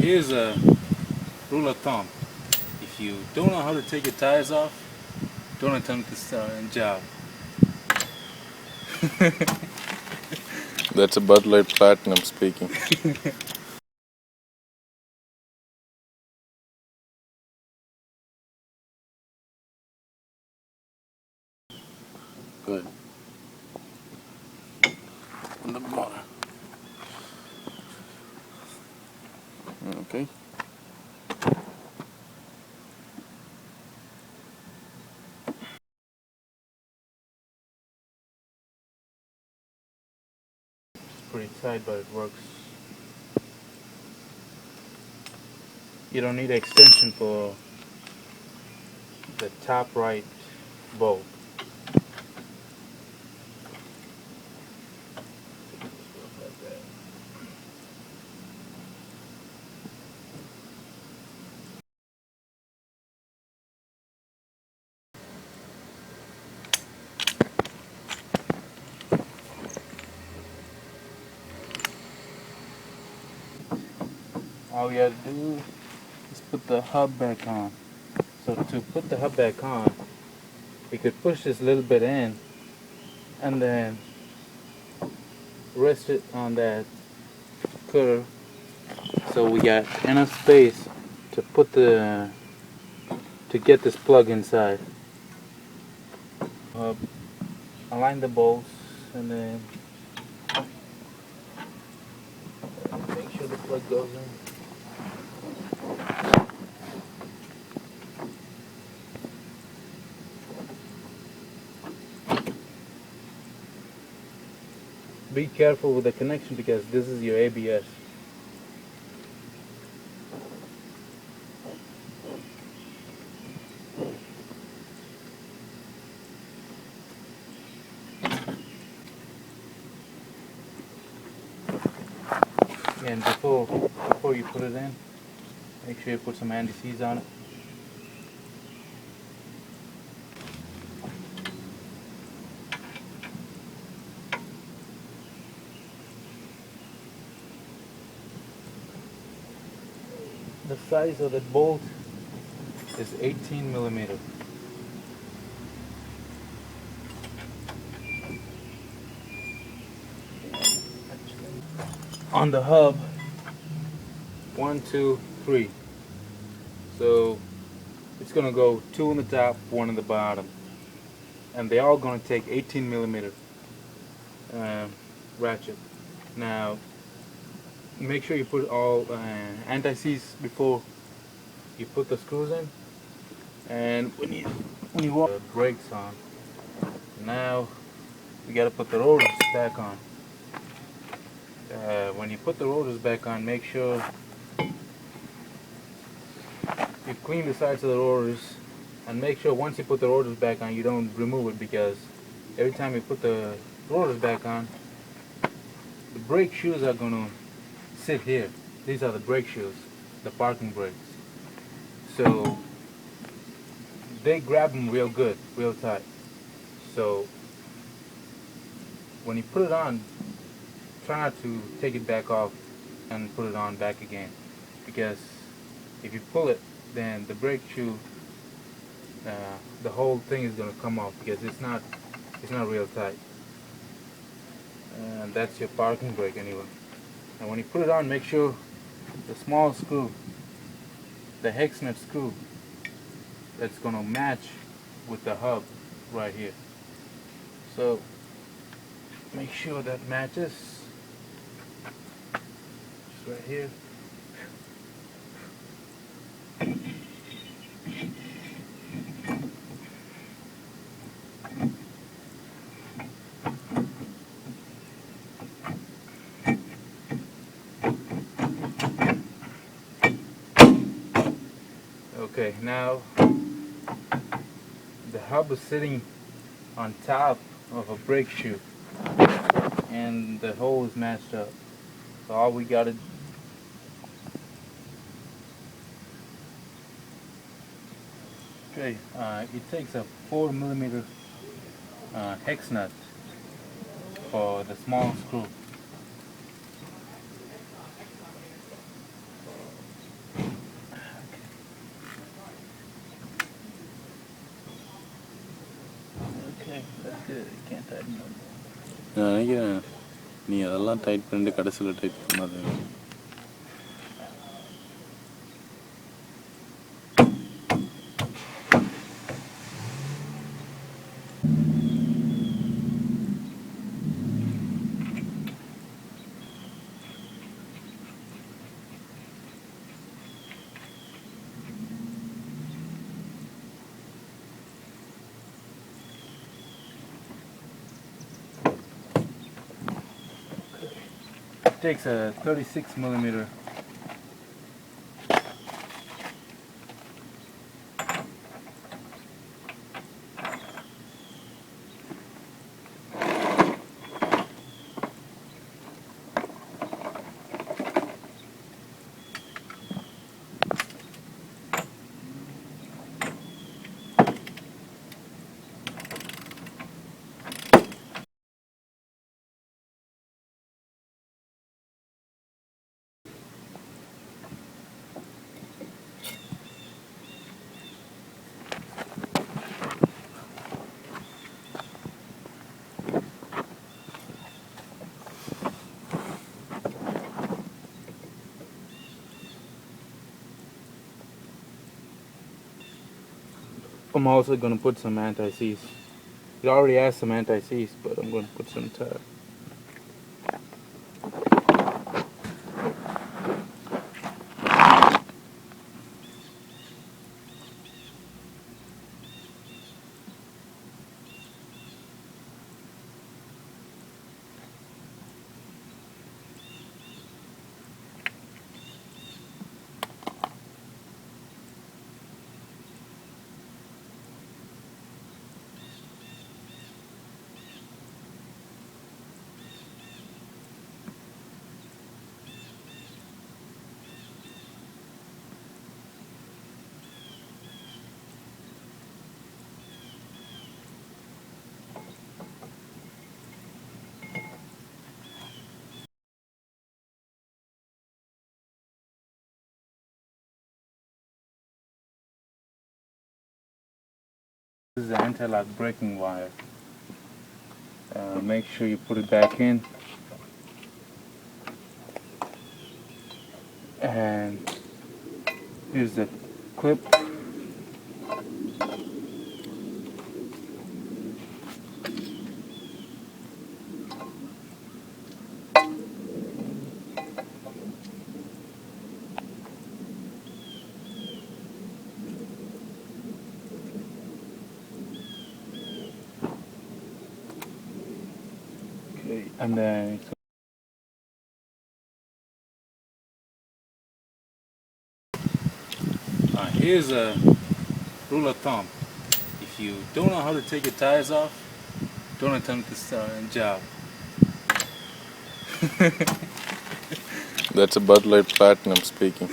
here's a rule of thumb. If you don't know how to take your tires off, don't attempt this job. That's a Bud Light Platinum speaking. Good. On the bottom. Okay. It's pretty tight, but it works. You don't need extension for the top right bolt. All you have to do is put the hub back on. So to put the hub back on, we could push this a little bit in and then rest it on that curve so we got enough space to put to get this plug inside. Align the bolts and then make sure the plug goes in. Be careful with the connection because this is your ABS. And before you put it in, make sure you put some anti-seize on it. The size of the bolt is 18 millimeter. On the hub, 1, 2, 3. So it's gonna go 2 on the top, 1 on the bottom, and they're all gonna take 18 millimeter ratchet. Now, make sure you put all anti-seize before you put the screws in, and when you walk the brakes on. Now we got to put the rotors back on. When you put the rotors back on, make sure you clean the sides of the rotors, and make sure once you put the rotors back on, you don't remove it, because every time you put the rotors back on, the brake shoes are going to sit here. These are the brake shoes, the parking brakes. So they grab them real good, real tight. So when you put it on, try not to take it back off and put it on back again, because if you pull it, then the brake shoe, the whole thing is going to come off, because it's not real tight. And that's your parking brake anyway. And when you put it on, make sure the small screw, the hex nut screw, that's going to match with the hub right here. So make sure that matches. Just right here. Okay, now the hub is sitting on top of a brake shoe, and the hole is matched up. So all we got to it takes a 4 millimeter hex nut for the small screw. Okay, that's good. You can't tighten no more. நான் நினைக்கிறேன் நீ அதெல்லாம் tight பண்ணிட்டு கடைசியில் tight பண்ணாது. It takes a 36 millimeter. I'm also going to put some anti-seize. It already has some anti-seize, but I'm going to put some tab. This is the anti-lock braking wire. Make sure you put it back in. And here's the clip. Okay, and then here's a rule of thumb. If you don't know how to take your tires off, don't attempt this job. That's a Bud Light Platinum speaking.